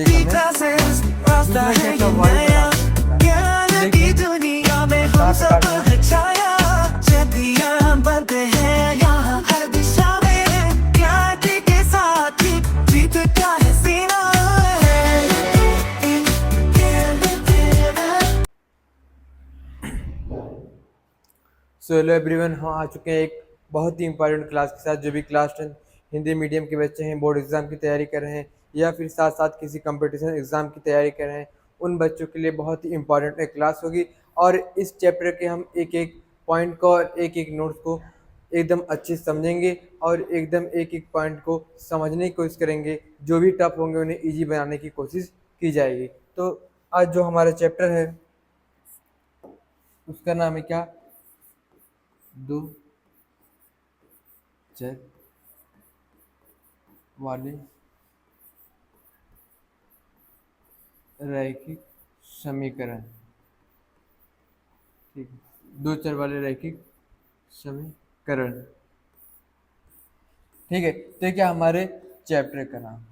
हमें दूसरा chapter world बना देखिए दुनिया में हम कहाँ पे सब काटना है। छाया चलियां बनते हैं यहाँ हर दिशा में क्रांति के साथ ही जीतता है सीना सो हेलो एवरीवन, हम आ चुके हैं एक बहुत ही इंपॉर्टेंट क्लास के साथ। जो भी क्लास 10 हिंदी मीडियम के बच्चे हैं, बोर्ड एग्ज़ाम की तैयारी कर रहे हैं या फिर साथ साथ किसी कंपटीशन एग्ज़ाम की तैयारी कर रहे हैं, उन बच्चों के लिए बहुत ही इंपॉर्टेंट एक क्लास होगी। और इस चैप्टर के हम एक एक पॉइंट को और एक एक नोट्स को एकदम अच्छे से समझेंगे और एकदम एक एक पॉइंट को समझने की कोशिश करेंगे। जो भी टफ होंगे उन्हें ईजी बनाने की कोशिश की जाएगी। तो आज जो हमारा चैप्टर है उसका नाम है क्या? दो चर वाले रैखिक समीकरण। ठीक है, दो चर वाले रैखिक समीकरण। ठीक है, तो ये क्या हमारे चैप्टर का नाम,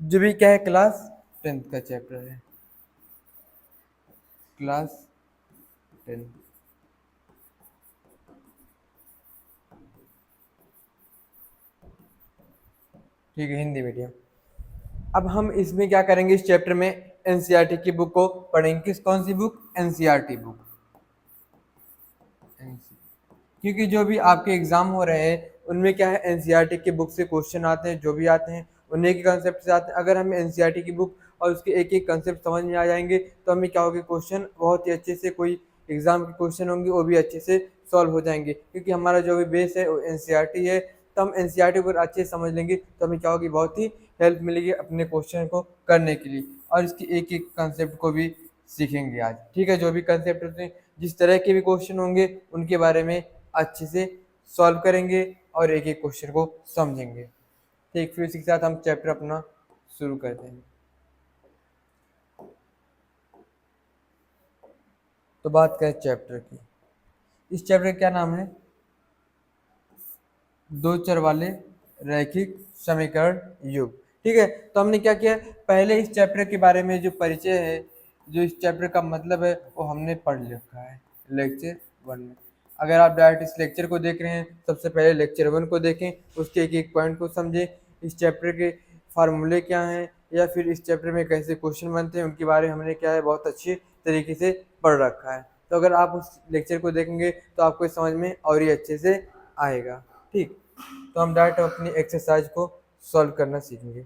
जो भी क्या है, क्लास 10 का चैप्टर है। क्लास 10 ठीक है, हिंदी मीडियम। अब हम इसमें क्या करेंगे, इस चैप्टर में एनसीईआरटी की बुक को पढ़ेंगे। किस कौन सी बुक? NCERT book. क्योंकि जो भी आपके एग्जाम हो रहे हैं उनमें क्या है, एनसीईआरटी की बुक से क्वेश्चन आते हैं। जो भी आते हैं उन्हीं के कंसेप्ट से आते हैं। अगर हमें एनसीईआरटी की बुक और उसके एक एक कंसेप्ट समझ में आ जाएंगे तो हमें क्या होगा, क्वेश्चन बहुत ही अच्छे से, कोई एग्जाम के क्वेश्चन होंगे वो भी अच्छे से सॉल्व हो जाएंगे। क्योंकि हमारा जो भी बेस है वो एनसीईआरटी है। तो हम एनसीईआरटी को अच्छे से समझ लेंगे तो हमें क्या होगी, बहुत ही हेल्प मिलेगी अपने क्वेश्चन को करने के लिए। और इसकी एक एक कंसेप्ट को भी सीखेंगे आज। ठीक है, जो भी कंसेप्ट होते हैं, जिस तरह के भी क्वेश्चन होंगे उनके बारे में अच्छे से सॉल्व करेंगे और एक एक क्वेश्चन को समझेंगे। ठीक, फिर इसी के साथ हम चैप्टर अपना शुरू करते हैं। तो बात करें चैप्टर की। इस चैप्टर का क्या नाम है? दो चर वाले रैखिक समीकरण युग। ठीक है, तो हमने क्या किया, पहले इस चैप्टर के बारे में जो परिचय है, जो इस चैप्टर का मतलब है, वो हमने पढ़ रखा है लेक्चर 1 में। अगर आप डायरेक्ट इस लेक्चर को देख रहे हैं, सबसे पहले लेक्चर 1 को देखें, उसके एक एक पॉइंट को समझें, इस चैप्टर के फार्मूले क्या हैं या फिर इस चैप्टर में कैसे क्वेश्चन बनते हैं उनके बारे में हमने क्या है, बहुत अच्छे तरीके से पढ़ रखा है। तो अगर आप उस लेक्चर को देखेंगे तो आपको समझ में और ही अच्छे से आएगा। ठीक, तो हम डायरेक्ट अपनी एक्सरसाइज को सॉल्व करना सीखेंगे।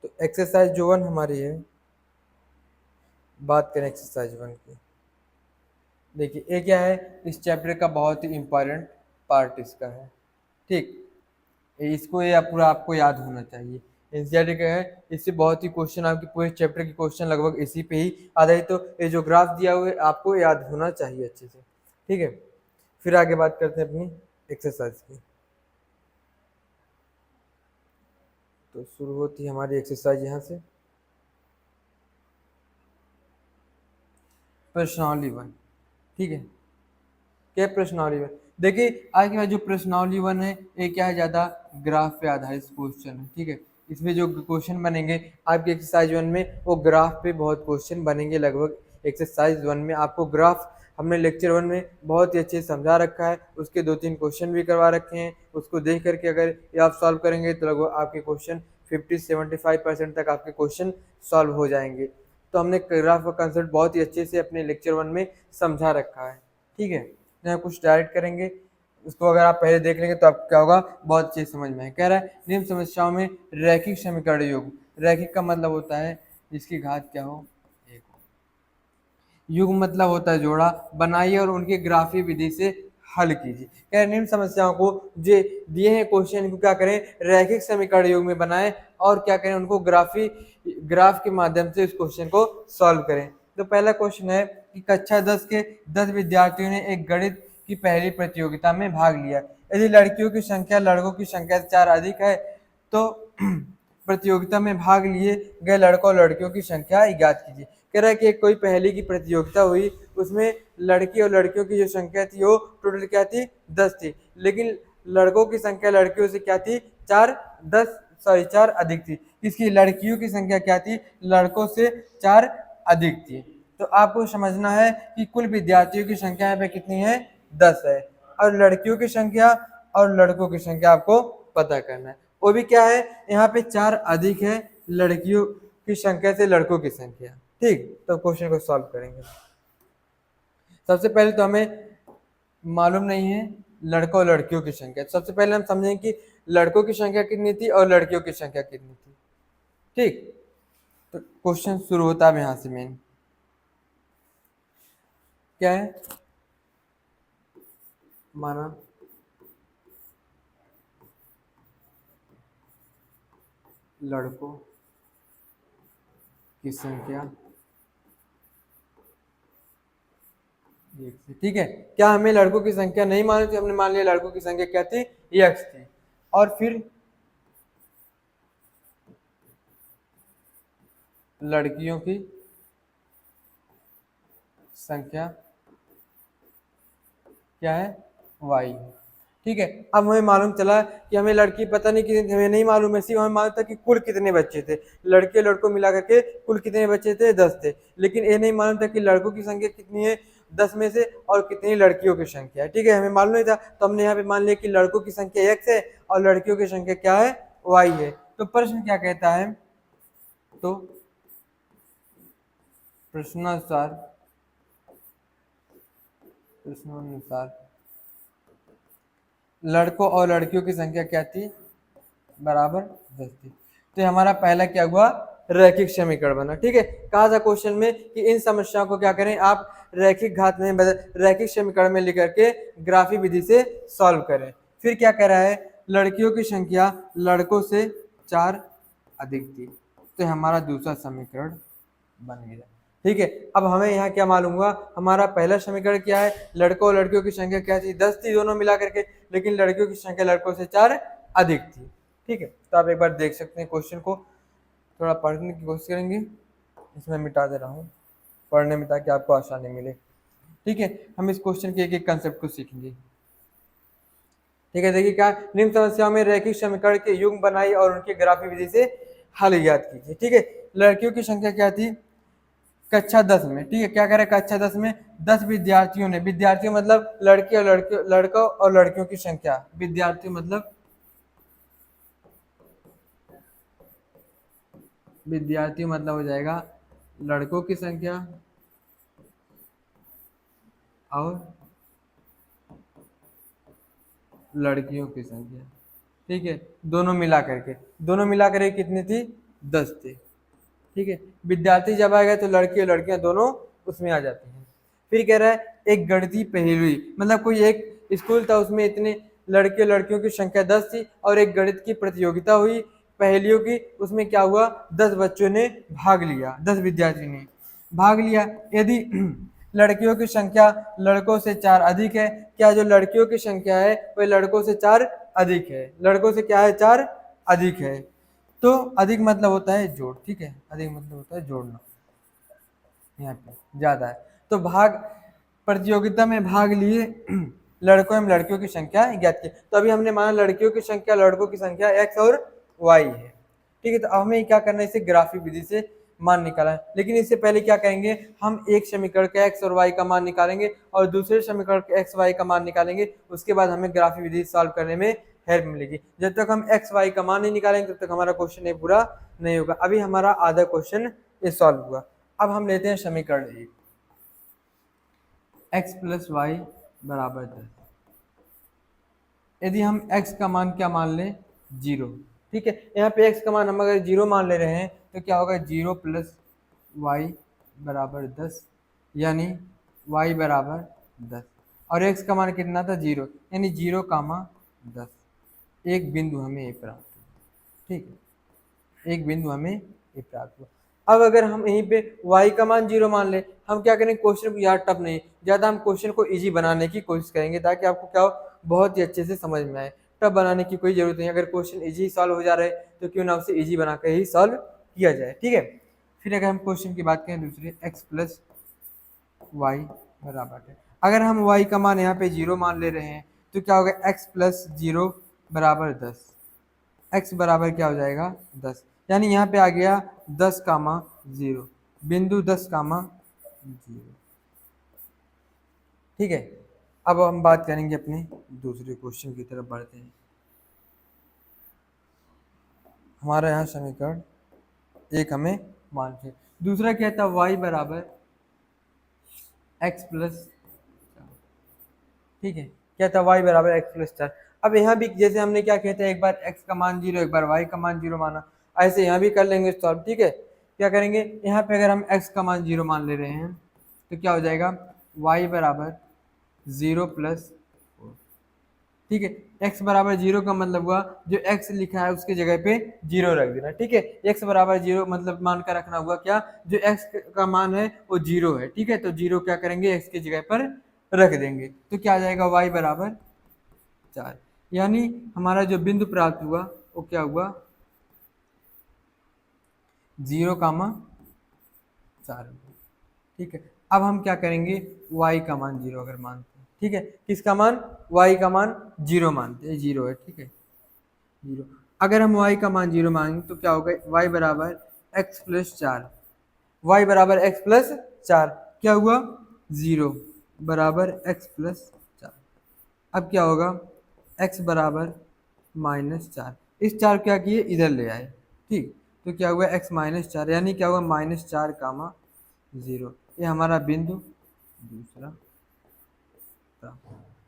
तो एक्सरसाइज जो 1 हमारी है, बात करें एक्सरसाइज 1 की। देखिए ये क्या है, इस चैप्टर का बहुत ही इम्पोर्टेंट पार्ट इसका है। ठीक, इसको ये पूरा आपको याद होना चाहिए। एनसीईआरटी का है, इससे बहुत ही क्वेश्चन, आपके पूरे चैप्टर के क्वेश्चन लगभग इसी पे ही आधारित। तो ये जो ग्राफ दिया हुआ है आपको याद होना चाहिए अच्छे से। ठीक है, फिर आगे बात करते हैं अपनी एक्सरसाइज की। तो शुरू होती है हमारी एक्सरसाइज यहाँ से। प्रश्नावली 1। ठीक है, क्या प्रश्नावली 1? देखिए आज के बाद जो प्रश्नावली 1 है ये क्या है, ज़्यादा ग्राफ पे आधारित क्वेश्चन है। ठीक है, इसमें जो क्वेश्चन बनेंगे आपके एक्सरसाइज 1 में, वो ग्राफ पे बहुत क्वेश्चन बनेंगे। लगभग एक्सरसाइज 1 में आपको ग्राफ हमने लेक्चर 1 में बहुत ही अच्छे से समझा रखा है, उसके 2-3 क्वेश्चन भी करवा रखे हैं। उसको देख करके अगर ये आप सॉल्व करेंगे तो लगभग आपके क्वेश्चन 50-75% तक आपके क्वेश्चन सॉल्व हो जाएंगे। तो हमने ग्राफ का कंसेप्ट बहुत ही अच्छे से अपने लेक्चर 1 में समझा रखा है। ठीक है, यहाँ कुछ डायरेक्ट करेंगे, उसको अगर आप पहले देख लेंगे तो आपको क्या होगा, बहुत चीज समझ में है। कह रहा है निम्न समस्याओं में रैखिक समीकरण योग। रैखिक का मतलब होता है जिसकी घात क्या हो, एक हो। युग मतलब होता है जोड़ा। बनाइए और उनके ग्राफी विधि से हल कीजिए। कह रहे निम्न समस्याओं को जो दिए हैं क्वेश्चन, इनको क्या करें, रैखिक समीकरण योग में बनाएं और क्या करें, उनको ग्राफ के माध्यम से इस क्वेश्चन को सॉल्व करें। तो पहला क्वेश्चन है कि कक्षा 10 के 10 विद्यार्थियों ने एक गणित की पहली प्रतियोगिता में भाग लिया। यदि लड़कियों की संख्या लड़कों की संख्या से 4 अधिक है तो प्रतियोगिता में भाग लिए गए लड़कों और लड़कियों की संख्या ज्ञात कीजिए। कह रहा है कि कोई पहले की प्रतियोगिता हुई, उसमें लड़की और लड़कियों की जो संख्या थी वो टोटल क्या थी, 10 थी। लेकिन लड़कों की संख्या लड़कियों से क्या थी, 4 अधिक थी। इसकी लड़कियों की संख्या क्या थी, लड़कों से 4 अधिक थी। तो आपको समझना है कि कुल विद्यार्थियों की संख्या यहाँ पे कितनी है, 10 है, और लड़कियों की संख्या और लड़कों की संख्या आपको पता करना है। वो भी क्या है, यहाँ पे 4 अधिक है लड़कियों की संख्या से लड़कों की संख्या। ठीक, तो क्वेश्चन को सॉल्व करेंगे। सबसे पहले तो हमें मालूम नहीं है लड़कों और लड़कियों की संख्या। सबसे पहले हम समझेंगे कि लड़कों की संख्या कितनी थी और लड़कियों की संख्या कितनी थी। ठीक, तो क्वेश्चन शुरू होता है यहाँ से। मेन क्या है, माना लड़कों की संख्या 1 थी। ठीक है, क्या हमें लड़कों की संख्या नहीं मालूम थी, हमने मान लिया लड़कों की संख्या क्या थी, x थी, और फिर लड़कियों की संख्या क्या है, y है। ठीक है, अब हमें मालूम चला कि हमें लड़की पता नहीं कितनी, हमें नहीं मालूम है, सिर्फ हमें मालूम था कि कुल कितने बच्चे थे, लड़के लड़कों मिला करके कुल कितने बच्चे थे, 10 थे। लेकिन ये नहीं मालूम था कि लड़कों की संख्या कितनी है 10 में से और कितनी लड़कियों की संख्या है। ठीक है, हमें मालूम नहीं था, तो हमने यहाँ पे मान लिया कि लड़कों की संख्या x है और लड़कियों की संख्या क्या है, y है। तो प्रश्न क्या कहता है, तो प्रश्नानुसार लड़कों और लड़कियों की संख्या क्या थी, बराबर 10 थी। तो हमारा पहला क्या हुआ, रैखिक समीकरण बना। ठीक है, कहा था क्वेश्चन में कि इन समस्याओं को क्या करें आप, रैखिक घात में रैखिक समीकरण में लिख करके ग्राफी विधि से सॉल्व करें। फिर क्या कह रहा है, लड़कियों की संख्या लड़कों से 4 अधिक थी, तो हमारा दूसरा समीकरण बन गया। ठीक है, अब हमें यहाँ क्या मालूम हुआ, हमारा पहला समीकरण क्या है, लड़कों और लड़कियों की संख्या क्या थी, 10 थी दोनों मिला करके, लेकिन लड़कियों की संख्या लड़कों से 4 अधिक थी। ठीक है, तो आप एक बार देख सकते हैं क्वेश्चन को, थोड़ा पढ़ने की कोशिश करेंगे, इसमें मिटा दे रहा हूँ पढ़ने में ताकि आपको आसानी मिले। ठीक है, हम इस क्वेश्चन के एक एक कंसेप्ट को सीखेंगे। ठीक है, देखिए क्या, निम्न समस्याओं में रैखिक समीकरण के युग्म बनाई और उनकी ग्राफी विधि से हल याद कीजिए। ठीक है, लड़कियों की संख्या क्या थी, कक्षा 10 में। ठीक है, क्या कह रहे हैं, कक्षा 10 में 10 विद्यार्थियों ने, विद्यार्थी मतलब लड़के और लड़कों और लड़कियों की संख्या, विद्यार्थी मतलब हो जाएगा लड़कों की संख्या और लड़कियों की संख्या। ठीक है, दोनों मिला करके कितनी थी, 10 थी। ठीक है, विद्यार्थी जब आएगा तो लड़के और लड़कियां दोनों उसमें आ जाती हैं। फिर कह रहा है एक गणितीय पहेली, मतलब कोई एक स्कूल था उसमें इतने लड़के और लड़कियों की संख्या 10 थी और एक गणित की प्रतियोगिता हुई पहेलियों की, उसमें क्या हुआ, 10 बच्चों ने भाग लिया, 10 विद्यार्थी ने भाग लिया। यदि लड़कियों की संख्या लड़कों से 4 अधिक है, क्या जो लड़कियों की संख्या है वह लड़कों से 4 अधिक है, लड़कों से क्या है, 4 अधिक है। तो अधिक मतलब होता है जोड़। ठीक है, अधिक मतलब होता है जोड़ना, यहाँ पे ज्यादा है। तो भाग, प्रतियोगिता में भाग लिए लड़कों एवं लड़कियों की संख्या ज्ञात की। तो अभी हमने माना लड़कियों की संख्या लड़कों की संख्या x और y है। ठीक है, तो अब हमें क्या करना है, इसे ग्राफिक विधि से मान निकाला है। लेकिन इससे पहले क्या करेंगे, हम एक समीकरण का x और y का मान निकालेंगे और दूसरे समीकरण का x y का मान निकालेंगे, उसके बाद हमें ग्राफिक विधि सॉल्व करने में हेल्प मिलेगी। जब तक हम x y का मान नहीं निकालेंगे तब तक हमारा क्वेश्चन ये पूरा नहीं होगा। अभी हमारा आधा क्वेश्चन ये सॉल्व हुआ। अब हम लेते हैं समीकरण 1, x प्लस वाई बराबर 10। यदि हम x का मान क्या मान लें, 0। ठीक है, यहाँ पे x का मान हम अगर 0 मान ले रहे हैं तो क्या होगा, 0 प्लस वाई बराबर 10, यानी y बराबर 10, और x का मान कितना था, 0, यानी 0, 10। एक बिंदु हमें ये प्राप्त हुआ। ठीक है, एक बिंदु हमें ये प्राप्त हुआ। अब अगर हम यहीं पे y का मान 0 मान ले, हम क्या करेंगे, क्वेश्चन को यार टफ नहीं, ज़्यादा हम क्वेश्चन को इजी बनाने की कोशिश करेंगे ताकि आपको क्या हो, बहुत ही अच्छे से समझ में आए। टफ बनाने की कोई जरूरत नहीं, अगर क्वेश्चन इजी सॉल्व हो जा रहा है तो क्यों ना उसे इजी बना कर ही सॉल्व किया जाए। ठीक है, फिर अगर हम क्वेश्चन की बात करें दूसरे, x प्लस वाई बराबर है, अगर हम y का मान यहाँ पे 0 मान ले रहे हैं तो क्या होगा x प्लस 0 बराबर 10, x बराबर क्या हो जाएगा 10, यानी यहाँ पे आ गया 10 कामा 0, बिंदु 10 कामा 0। ठीक है, अब हम बात करेंगे अपने दूसरे क्वेश्चन की तरफ बढ़ते हैं। हमारा यहाँ समीकरण एक हमें मान के, दूसरा क्या था y बराबर x प्लस, ठीक है, क्या था y बराबर x प्लस 4। अब यहाँ भी जैसे हमने क्या कहते हैं, एक बार x का मान 0 एक बार y का मान 0 माना, ऐसे यहाँ भी कर लेंगे सॉल्व। ठीक है, क्या करेंगे यहाँ पे अगर हम x का मान 0 मान ले रहे हैं तो क्या हो जाएगा y बराबर 0 प्लस 4। ठीक है, x बराबर 0 का मतलब हुआ जो x लिखा है उसके जगह पे 0 रख देना। ठीक है, x बराबर 0 मतलब मान कर रखना हुआ क्या, जो x का मान है वो 0 है। ठीक है, तो 0 क्या करेंगे x की जगह पर रख देंगे, तो क्या आ जाएगा y बराबर 4, यानी हमारा जो बिंदु प्राप्त हुआ वो क्या हुआ 0 कामा 4। ठीक है, अब हम क्या करेंगे y का मान 0 अगर मानते हैं, ठीक है, किसका मान y का मान 0 मानते हैं, 0 है। ठीक है, 0 अगर हम y का मान 0 मानेंगे तो क्या होगा y बराबर x प्लस 4, y बराबर x प्लस 4 क्या हुआ 0 बराबर x प्लस 4। अब क्या होगा x बराबर -4, इस 4 क्या किए इधर ले आए। ठीक, तो क्या हुआ x -4, यानी क्या हुआ -4 कामा 0, ये हमारा बिंदु दूसरा था।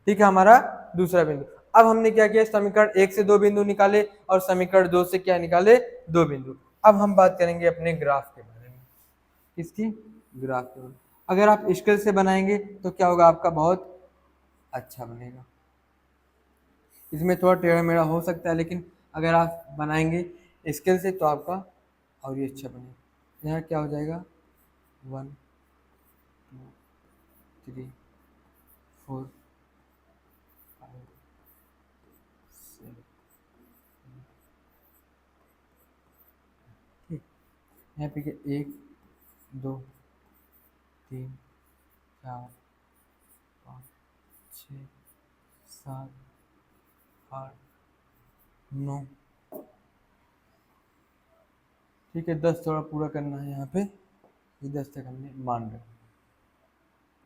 ठीक है, हमारा दूसरा बिंदु। अब हमने क्या किया, समीकरण 1 से 2 बिंदु निकाले और समीकरण 2 से क्या निकाले 2 बिंदु। अब हम बात करेंगे अपने ग्राफ के बारे में, किसकी ग्राफ के बारे में। अगर आप स्केल से बनाएंगे तो क्या होगा आपका बहुत अच्छा बनेगा, इसमें थोड़ा टेढ़ा मेढ़ा हो सकता है, लेकिन अगर आप बनाएंगे स्केल से तो आपका और ये अच्छा बनेगा। यहाँ क्या हो जाएगा 1 2 3 4 5 6, ठीक, यहाँ पे 1 2 3 4 5 6 7 8 9, ठीक है, 10 थोड़ा पूरा करना है यहाँ पे, ये 10 तक हमने मान रखा।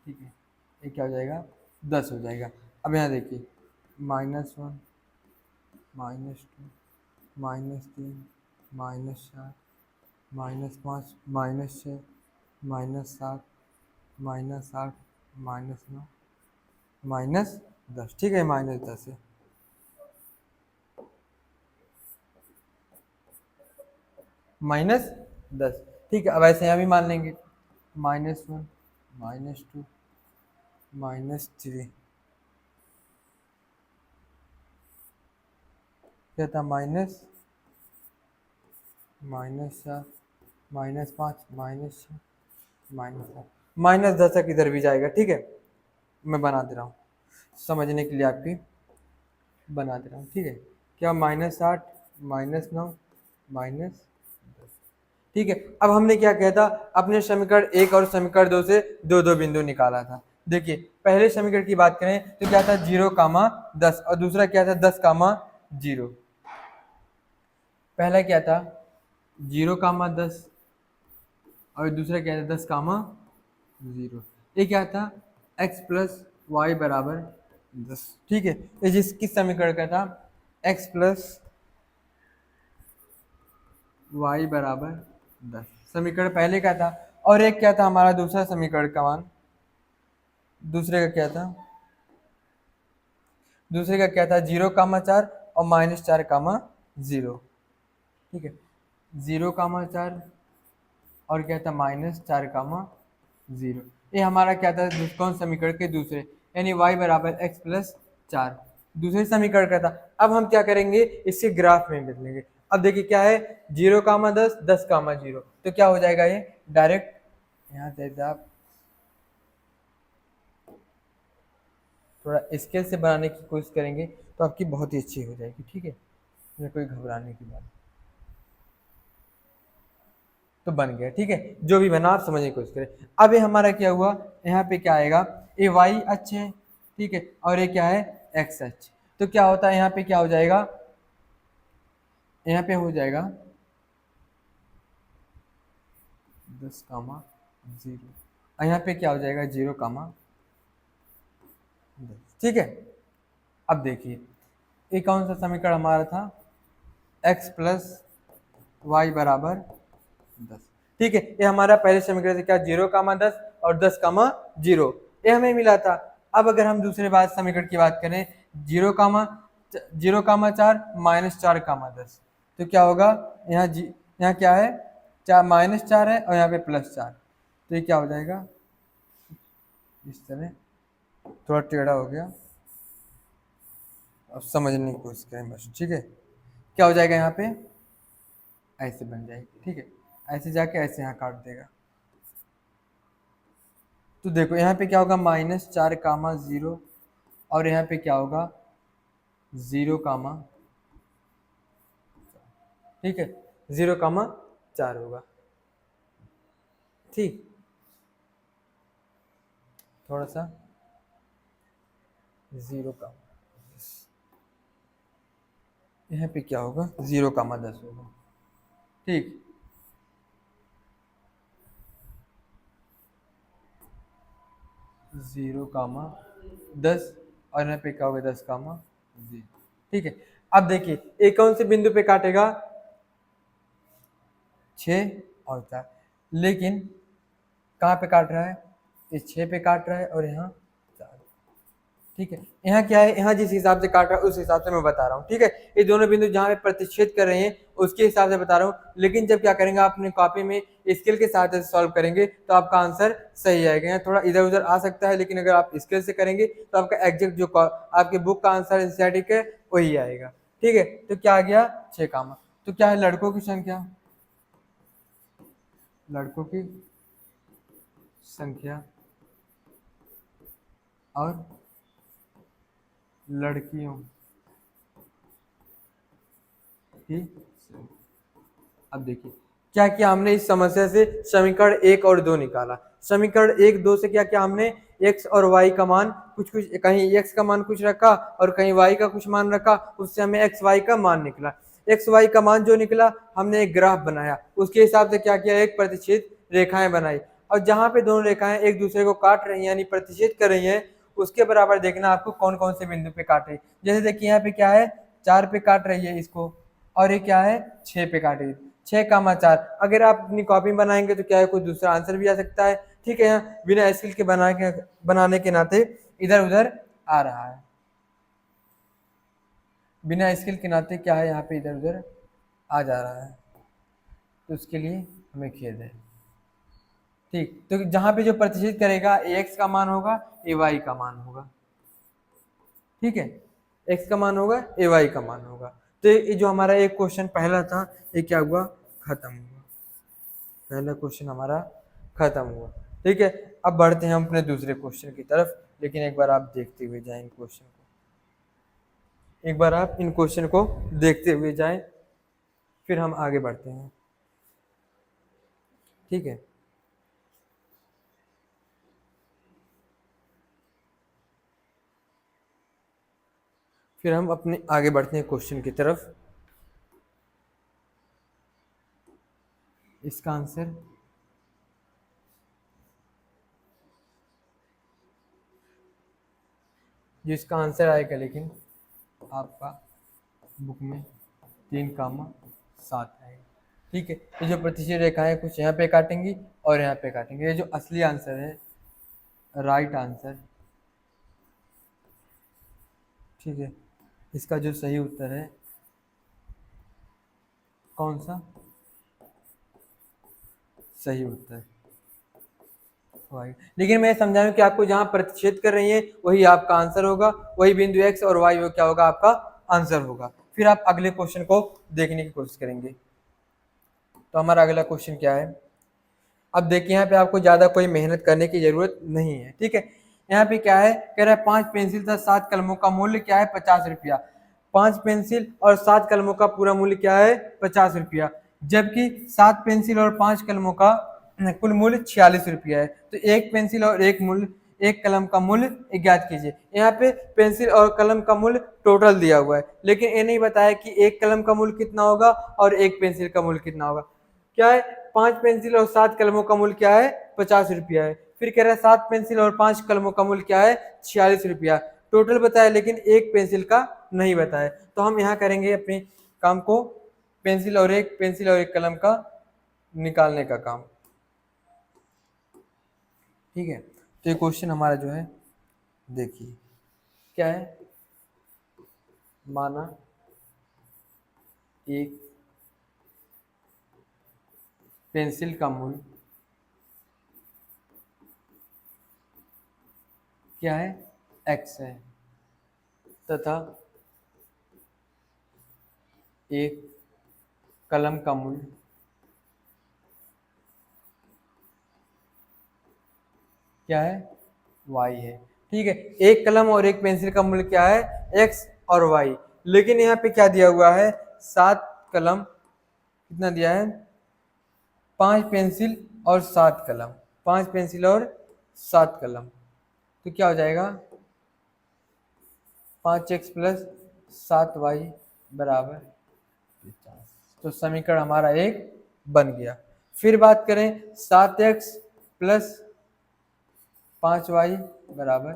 ठीक है, ये क्या हो जाएगा 10 हो जाएगा। अब यहाँ देखिए -1 -2 -3 -4 -5 -6 -7 -8 -9 -10। ठीक है, -10 है। -10, ठीक है। अब ऐसे यहाँ भी मान लेंगे -1 -2 -3, क्या था -4 -5 -6 -7 -10 तक इधर भी जाएगा। ठीक है, मैं बना दे रहा हूँ समझने के लिए आपकी, बना दे रहा हूँ। ठीक है, क्या -8 -9 -10। ठीक है, अब हमने क्या किया था, अपने समीकरण 1 और समीकरण 2 से 2 बिंदु निकाला था। देखिए पहले समीकरण की बात करें तो क्या था 0 कामा 10 और दूसरा क्या था 10 कामा 0। पहला क्या था 0 कामा 10 और दूसरा क्या था 10 कामा 0। ये क्या था x प्लस वाई बराबर 10। ठीक है, ये किस समीकरण का था x प्लस वाई बराबर 10, समीकरण पहले का था। और एक क्या था हमारा दूसरा समीकरण का मान, दूसरे का क्या था, दूसरे का क्या था 0 कामा 4 और -4 कामा 0। ठीक है, 0 कामा 4 और क्या था -4 कामा 0। ये हमारा क्या था कौन समीकरण के दूसरे, यानी y बराबर x प्लस 4 दूसरे समीकरण का था। अब हम क्या करेंगे इसके ग्राफ में बदलेंगे। अब देखिए क्या है 0 कामा 10 10 कामा 0, तो क्या हो जाएगा ये डायरेक्ट यहाँ से आप थोड़ा स्केल से बनाने की कोशिश करेंगे तो आपकी बहुत ही अच्छी हो जाएगी। ठीक है, इसमें कोई घबराने की बात, तो बन गया। ठीक है, जो भी बना आप समझने की कोशिश करें। अब ये हमारा क्या हुआ, यहाँ पे क्या आएगा ये y अच्छे है, ठीक है, और ये क्या है XH। तो क्या होता है यहाँ पे, क्या हो जाएगा, यहाँ पे हो जाएगा 10,0 और यहाँ पे क्या हो जाएगा 0,10। ठीक है। अब देखिए ये कौन सा समीकरण हमारा था, x प्लस वाई बराबर 10। ठीक है, ये हमारा पहले समीकरण से क्या 0,10 और 10,0 ये हमें मिला था। अब अगर हम दूसरे बात समीकरण की बात करें 0,4 माइनस 4,10, तो क्या होगा, यहाँ क्या है, -4 है और यहाँ पे +4, तो ये क्या हो जाएगा इस तरह, थोड़ा टेढ़ा हो गया, अब समझने की कोशिश करें बस। ठीक है, क्या हो जाएगा यहाँ पे, ऐसे बन जाएगी। ठीक है, ऐसे जाके ऐसे यहाँ काट देगा। तो देखो यहाँ पे क्या होगा -4,0 और यहाँ पे क्या होगा 0, ठीक है 0,4 होगा। ठीक, थोड़ा सा 0, यहाँ पे क्या होगा 0,10 होगा। ठीक, जीरो कामा 10 और यहाँ पे क्या होगा 10,0। ठीक है, अब देखिए एक कौन से बिंदु पे काटेगा 6 और 4, लेकिन कहाँ पे काट रहा है, इस 6 पे काट रहा है और यहाँ 4। ठीक है, यहाँ क्या है, यहाँ जिस हिसाब से काट रहा है उस हिसाब से मैं बता रहा हूँ। ठीक है, ये दोनों बिंदु जहाँ पे प्रतिच्छेद कर रहे हैं उसके हिसाब से बता रहा हूँ, लेकिन जब क्या करेंगे आप अपने कॉपी में स्केल के साथ सॉल्व करेंगे तो आपका आंसर सही आएगा। यहाँ थोड़ा इधर उधर आ सकता है, लेकिन अगर आप स्केल से करेंगे तो आपका एग्जैक्ट जो आपके बुक का आंसर एनसीईआरटी है वही आएगा। ठीक है, तो क्या आ गया 6, तो क्या है लड़कों की संख्या, लड़कों की संख्या और लड़कियों की। अब देखिए क्या किया हमने इस समस्या से, समीकरण 1 और 2 निकाला। समीकरण 1, 2 से क्या किया हमने, x और y का मान कुछ कहीं x का मान कुछ रखा और कहीं y का कुछ मान रखा, उससे हमें x y का मान निकला। x y का मान जो निकला हमने एक ग्राफ बनाया, उसके हिसाब से क्या किया, एक प्रतिच्छेद रेखाएं बनाई, और जहां पे दोनों रेखाएं एक दूसरे को काट रही हैं यानी प्रतिच्छेद कर रही हैं उसके बराबर देखना आपको कौन कौन से बिंदु पे काटे। जैसे देखिए यहाँ पे क्या है 4 पे काट रही है इसको, और ये क्या है 6 पे काट रही है, 6,4। अगर आप अपनी कॉपी बनाएंगे तो क्या है कुछ दूसरा आंसर भी आ सकता है। ठीक है, यहाँ बिना स्केल के बनाने के नाते इधर उधर आ रहा है, बिना स्केल के नाते क्या है यहाँ पे इधर उधर आ जा रहा है, तो उसके लिए हमें खेद है। ठीक, तो जहां पे जो प्रतिशत करेगा x का मान होगा ay का मान होगा। ठीक है, x का मान होगा ay का मान होगा। तो ये जो हमारा एक क्वेश्चन पहला था ये क्या हुआ, खत्म हुआ, पहला क्वेश्चन हमारा खत्म हुआ। ठीक है, अब बढ़ते हैं हम अपने दूसरे क्वेश्चन की तरफ, लेकिन एक बार आप देखते हुए जाएं इन क्वेश्चन को, एक बार आप इन क्वेश्चन को देखते हुए जाएं, फिर हम आगे बढ़ते हैं। ठीक है, फिर हम अपने आगे बढ़ते हैं क्वेश्चन की तरफ। इसका आंसर जिसका आंसर आएगा, लेकिन आपका बुक में 3,7 आएगा। ठीक है, ये जो प्रतिशत रेखाएं कुछ यहाँ पे काटेंगी और यहाँ पे काटेंगे, ये जो असली आंसर है, राइट आंसर। ठीक है, इसका जो सही उत्तर है कौन सा, सही उत्तर y। लेकिन मैं समझा रहा हूं कि आपको जहां प्रतिच्छेद कर रही है वही आपका आंसर होगा, वही बिंदु x और y वो क्या होगा आपका आंसर होगा। फिर आप अगले क्वेश्चन को देखने की कोशिश करेंगे। तो हमारा अगला क्वेश्चन क्या है, अब देखिए यहाँ पे आपको ज्यादा कोई मेहनत करने की जरूरत नहीं है। ठीक है, यहाँ पे क्या है, कह रहा है 5 पेंसिल तथा 7 कलमों का मूल्य क्या है 50 रुपया। 5 पेंसिल और 7 कलमों का पूरा मूल्य क्या है 50 रुपया, जबकि 7 पेंसिल और 5 कलमों का कुल मूल्य 46 रुपया है। तो एक पेंसिल और एक कलम का मूल्य ज्ञात कीजिए। यहाँ पे पेंसिल और कलम का मूल्य टोटल दिया हुआ है, लेकिन ये नहीं बताया कि एक कलम का मूल्य कितना होगा और एक पेंसिल का मूल्य कितना होगा। क्या है, 5 पेंसिल और 7 कलमों का मूल्य क्या है, 50 रुपया है। फिर कह रहा है 7 पेंसिल और 5 कलमों का मूल्य क्या है, 46 रुपया। टोटल बताया लेकिन एक पेंसिल का नहीं बताया। तो हम यहाँ करेंगे अपने काम को पेंसिल और एक कलम का निकालने का काम। ठीक है, तो ये क्वेश्चन हमारा जो है देखिए क्या है, माना एक पेंसिल का मूल्य क्या है, x है, तथा एक कलम का मूल्य क्या है, y है। ठीक है, एक कलम और एक पेंसिल का मूल्य क्या है, x और y। लेकिन यहाँ पे क्या दिया हुआ है, 7 कलम, कितना दिया है, 5 पेंसिल और 7 कलम, 5 पेंसिल और 7 कलम। तो क्या हो जाएगा, 5x प्लस 7y बराबर 50। तो समीकरण हमारा एक बन गया। फिर बात करें 7x प्लस 5y बराबर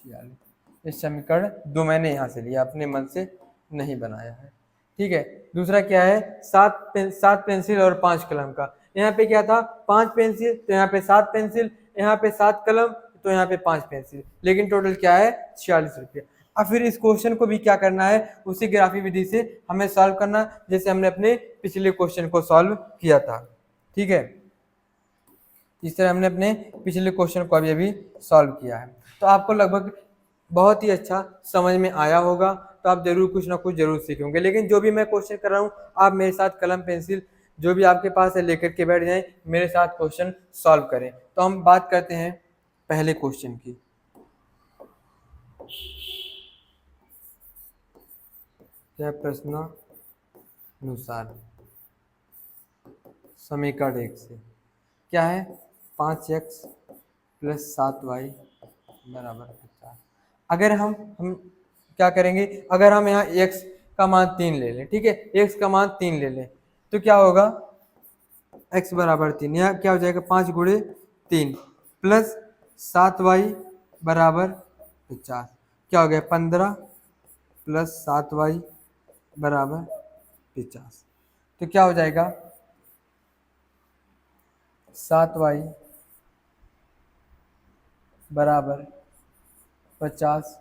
46। इस समीकरण दो मैंने यहाँ से लिया, अपने मन से नहीं बनाया है। ठीक है, दूसरा क्या है, 7 पेंसिल और 5 कलम का। यहाँ पे क्या था, 5 पेंसिल तो यहाँ पे 7 पेंसिल, यहाँ पे 7 कलम तो यहाँ पे 5 पेंसिल, लेकिन टोटल क्या है, 46 रुपये। अब फिर इस क्वेश्चन को भी क्या करना है, उसी ग्राफी विधि से हमें सॉल्व करना, जैसे हमने अपने पिछले क्वेश्चन को सॉल्व किया था। ठीक है, इस तरह हमने अपने पिछले क्वेश्चन को अभी सॉल्व किया है। तो आपको लगभग बहुत ही अच्छा समझ में आया होगा, तो आप जरूर कुछ ना कुछ जरूर सीखे होंगे। लेकिन जो भी मैं क्वेश्चन कर रहा हूँ, आप मेरे साथ कलम पेंसिल जो भी आपके पास है लेकर के बैठ जाएं, मेरे साथ क्वेश्चन सॉल्व करें। तो हम बात करते हैं पहले क्वेश्चन की। क्या प्रश्नानुसार समीकरण 1 से क्या है, 5x प्लस 7y बराबर 50। अगर हम क्या करेंगे, अगर हम यहाँ x का मान 3 ले लें, ठीक है, x का मान 3 ले लें, तो क्या होगा, x बराबर 3, यहाँ क्या हो जाएगा, 5 गुणे 3 प्लस 7y बराबर 50। क्या हो गया, 15 प्लस 7y बराबर 50। तो क्या हो जाएगा, 7y बराबर 50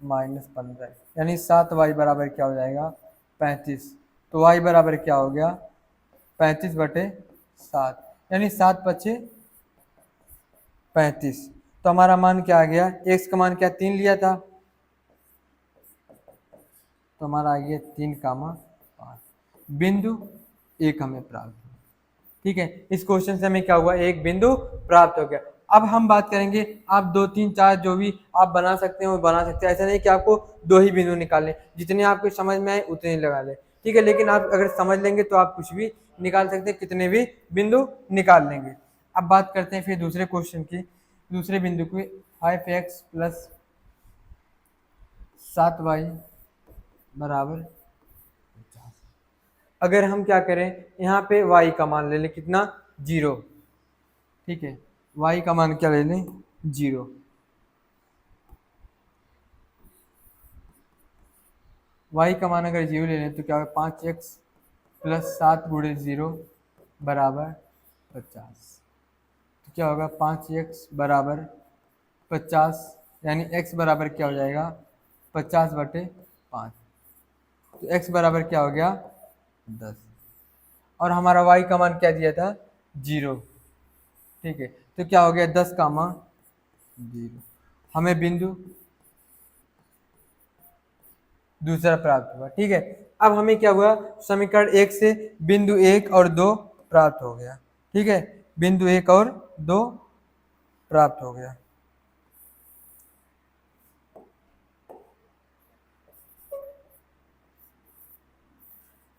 माइनस 15, यानी 7y बराबर क्या हो जाएगा, 35। तो y बराबर क्या हो गया, 35/7, यानी 7 पचे 35। तो हमारा मान क्या आ गया, x का मान क्या 3 लिया था, तो हमारा आ गया 3,5। बिंदु 1 हमें प्राप्त हुआ। ठीक है, इस क्वेश्चन से हमें क्या हुआ, एक बिंदु प्राप्त हो गया। अब हम बात करेंगे, आप 2 3 4 जो भी आप बना सकते हैं वो बना सकते हैं, ऐसा नहीं कि आपको 2 ही बिंदु निकालने, जितने आपको समझ में आए उतने ही लगा लें। ठीक है, लेकिन आप अगर समझ लेंगे तो आप कुछ भी निकाल सकते हैं, कितने भी बिंदु निकाल लेंगे। अब बात करते हैं फिर दूसरे क्वेश्चन की, दूसरे बिंदु की, 5x प्लस 7y बराबर 50। अगर हम क्या करें, यहाँ पे y का मान ले लें, कितना, 0। ठीक है, y का मान क्या ले लें, 0। y का मान अगर 0 ले लें तो क्या होगा, 5x प्लस 7 गुणे 0 बराबर 50। तो क्या होगा, 5x बराबर 50, यानी x बराबर क्या हो जाएगा, 50/5। तो x बराबर क्या हो गया, 10। और हमारा y का मान क्या दिया था, 0। ठीक है, तो क्या हो गया, 10 का मान 0। हमें बिंदु दूसरा प्राप्त हुआ। ठीक है, अब हमें क्या हुआ, समीकरण 1 से बिंदु 1 और 2 प्राप्त हो गया। ठीक है, बिंदु 1 और 2 प्राप्त हो गया।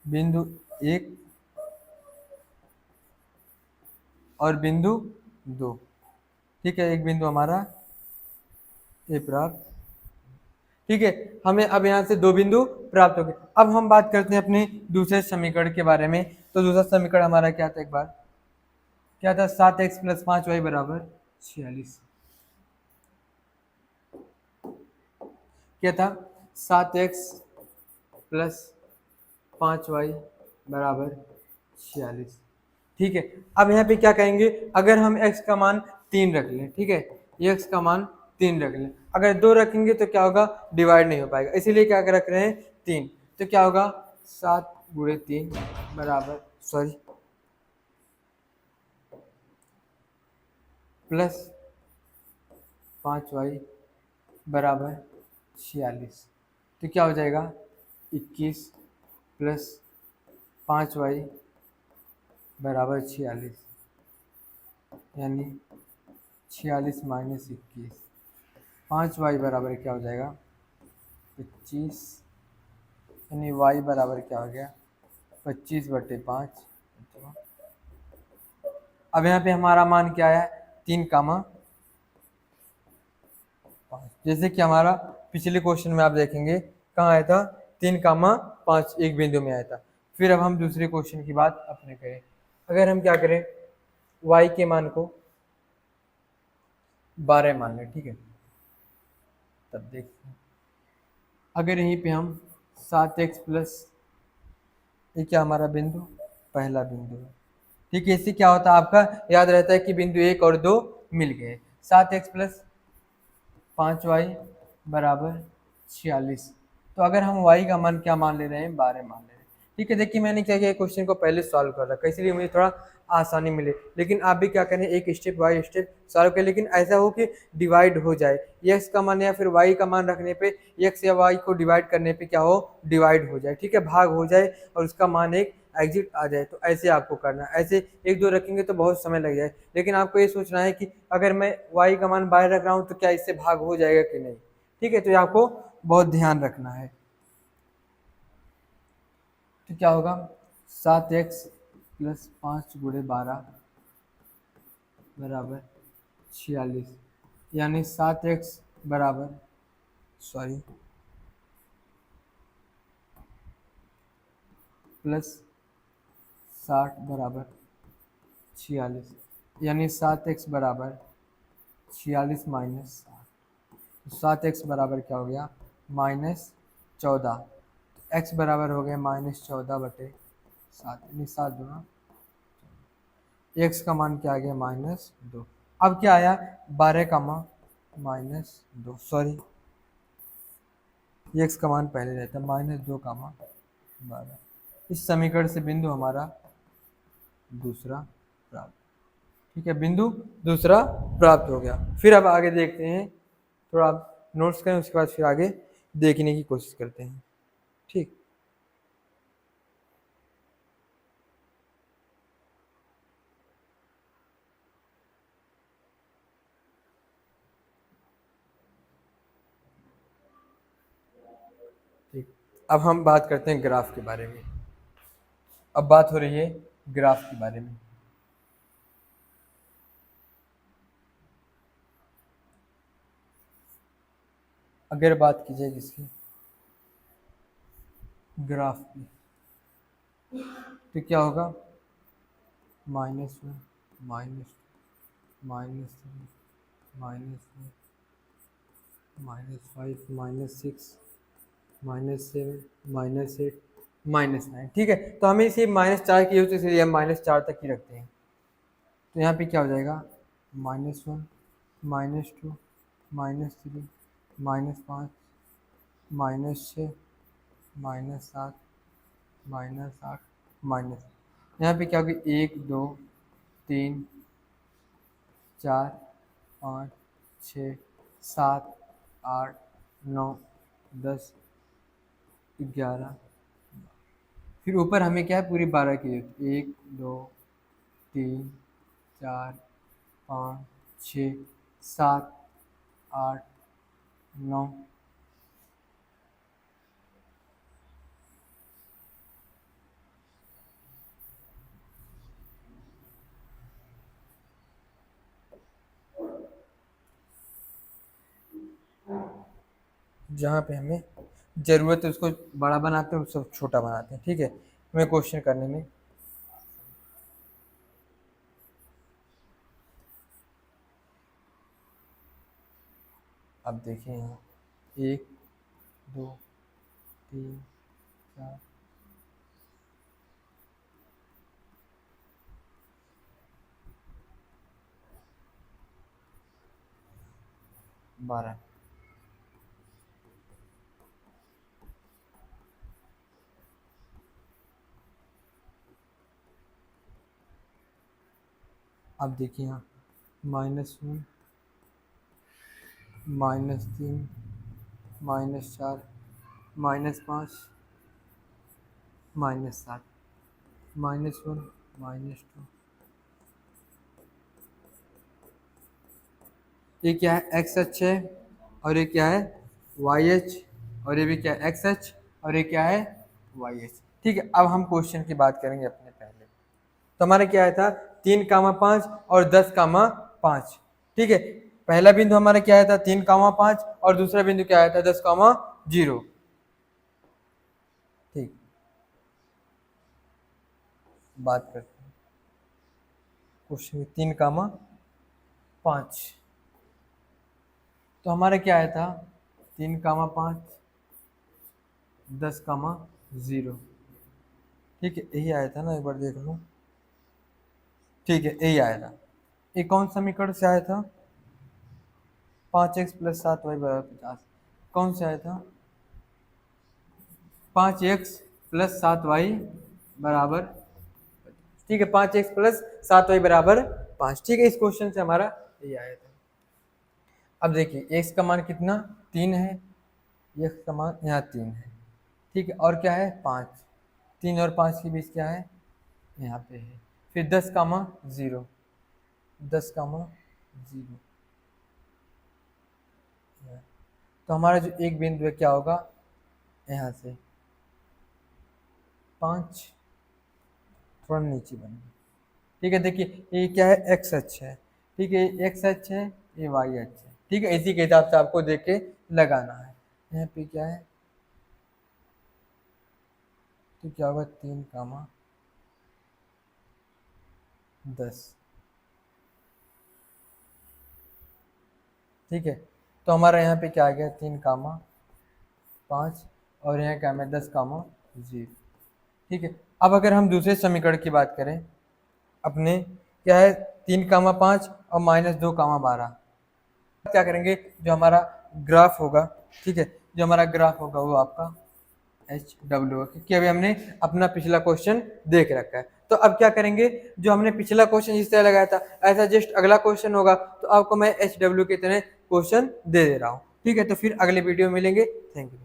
बिंदु 1 और बिंदु 2। ठीक है, एक बिंदु हमारा ये प्राप्त। ठीक है, हमें अब यहाँ से दो बिंदु प्राप्त हो गए। अब हम बात करते हैं अपने दूसरे समीकरण के बारे में। तो दूसरा समीकरण हमारा क्या था, एक बार क्या था, 7x + 5y = 46। क्या था, 7x + 5y = 46। ठीक है, अब यहाँ पे क्या कहेंगे, अगर हम x का मान 3 रख लें, ठीक है, x का मान 3 रख लें, अगर 2 रखेंगे तो क्या होगा, डिवाइड नहीं हो पाएगा, इसीलिए क्या रख रहे हैं 3। तो क्या होगा, 7 × 3 बराबर प्लस 5y = 46। तो क्या हो जाएगा, 21 + 5y = 46, यानी 46 - 21। 5y बराबर क्या हो जाएगा, 25, यानी y बराबर क्या हो गया, 25/5। अब यहाँ पे हमारा मान क्या है, 3, 5। जैसे कि हमारा पिछले क्वेश्चन में आप देखेंगे कहाँ आया था, 3, 5 एक बिंदु में आया था। फिर अब हम दूसरे क्वेश्चन की बात अपने करें। अगर हम क्या करें, y के मान को 12 मान लें, ठीक है, तब देखते हैं। अगर यहीं पे हम 7x प्लस, ये क्या हमारा बिंदु, पहला बिंदु है, ठीक है, इससे क्या होता है, आपका याद रहता है कि बिंदु 1 और 2 मिल गए। 7x + 5y = 46। तो अगर हम y का मान क्या मान ले रहे हैं, 12 मान ले रहे हैं। ठीक है, देखिए मैंने क्या किया, क्वेश्चन को पहले सॉल्व कर रखा है, इसलिए मुझे थोड़ा आसानी मिले। लेकिन आप भी क्या करें, एक स्टेप बाय स्टेप सॉल्व करें, लेकिन ऐसा हो कि डिवाइड हो जाए, x का मान या फिर y का मान रखने पे, x या y को डिवाइड करने पे क्या हो, डिवाइड हो जाए, ठीक है, भाग हो जाए और उसका मान एक एग्जिट आ जाए। तो ऐसे आपको करना है, ऐसे 1 2 रखेंगे तो बहुत समय लग जाए, लेकिन आपको ये सोचना है कि अगर मैं y का मान 12 रख रहा हूँ तो क्या इससे भाग हो जाएगा कि नहीं। ठीक है, तो ये आपको बहुत ध्यान रखना है। तो क्या होगा, 7x + 5 × 12 = 46, यानी 7x बराबर, सॉरी, +60 = 46, यानी 7x = 46 - 60। 7x बराबर क्या हो गया, -14। x बराबर हो गया -14/7, यानी 7 दूना, x का मान क्या आ गया, -2। अब क्या आया, 12 का मान -2, सॉरी, x का मान पहले रहता है, -2 का मान 12। इस समीकरण से बिंदु हमारा दूसरा प्राप्त। ठीक है, बिंदु दूसरा प्राप्त हो गया। फिर अब आगे देखते हैं, थोड़ा आप नोट्स करें, उसके बाद फिर आगे देखने की कोशिश करते हैं। ठीक, ठीक, अब हम बात करते हैं ग्राफ के बारे में। अब बात हो रही है ग्राफ के बारे में। अगर बात की जाए किसकी, ग्राफ की, तो क्या होगा, -1 -2 -3 -4 -5 -6 -7 -8 -9। ठीक है, तो हमें इसे -4 की यूज, इसलिए हम -4 तक ही रखते हैं। तो यहाँ पे क्या हो जाएगा, -1 -2 -3 -5 -6 -7 -8 माइनस, यहाँ पे क्या होगी, 1 2 3 4 5 6 7 8 9 10 11, फिर ऊपर हमें क्या है, पूरी 12 की जरूरत, 1 2 3 4 5 6 7 8 9, जहाँ पे हमें ज़रूरत है उसको बड़ा बनाते हैं, उसको छोटा बनाते हैं, ठीक है, हमें क्वेश्चन करने में। अब देखिए यहाँ 1 2 3 4 12। अब देखिए यहाँ -1 -3 -4 -5 -7 -1 -2। ये क्या है, एक्स अक्ष है, और ये क्या है, वाई अक्ष, और ये भी क्या है, एक्स अक्ष, और ये क्या है, वाई अक्ष। ठीक है, अब हम क्वेश्चन की बात करेंगे अपने पहले। तो हमारा क्या आया था, 3, 5 और 10, 5। ठीक है, पहला बिंदु हमारा क्या आया था, 3, 5, और दूसरा बिंदु क्या आया था, 10, 0। ठीक, बात करते हैं क्वेश्चन 3, 5। तो हमारा क्या आया था, 3, 5 10, 0। ठीक है, यही आया था ना, एक बार देख लो। ठीक है, यही आया था। ये कौन समीकरण से आया था, 5x + 7y = 50। कौन से आया था, 5x + 7y = ठीक है, 5x + 7y = 5। ठीक है, इस क्वेश्चन से हमारा ये आया था। अब देखिए x का मान कितना, 3 है, x का मान यहाँ 3 है। ठीक है, और क्या है, 5। 3 और 5 के बीच क्या है, यहाँ पे है। फिर 10, 0 10, 0। तो हमारा जो एक बिंदु है क्या होगा, यहाँ से 5 थोड़ा नीचे बनेगा। ठीक है, देखिए ये क्या है, एक्स अक्ष है। ठीक है, एक्स अक्ष है, ये वाई अक्ष है। ठीक है, इसी के हिसाब से आपको देख के लगाना है। यहाँ पे क्या है, तो क्या होगा, 3, 10। ठीक है, तो हमारा यहाँ पे क्या आ गया, 3, 5 और यहाँ क्या है, 10, 0। ठीक है, अब अगर हम दूसरे समीकरण की बात करें अपने, क्या है, 3, 5 और -2, 12। क्या करेंगे, जो हमारा ग्राफ होगा, ठीक है, जो हमारा ग्राफ होगा वो आपका HW, क्योंकि अभी हमने अपना पिछला क्वेश्चन देख रखा है। तो अब क्या करेंगे, जो हमने पिछला क्वेश्चन जिस तरह लगाया था, ऐसा जस्ट अगला क्वेश्चन होगा तो आपको मैं HW की तरह क्वेश्चन दे रहा हूँ। ठीक है, तो फिर अगले वीडियो में मिलेंगे। Thank you.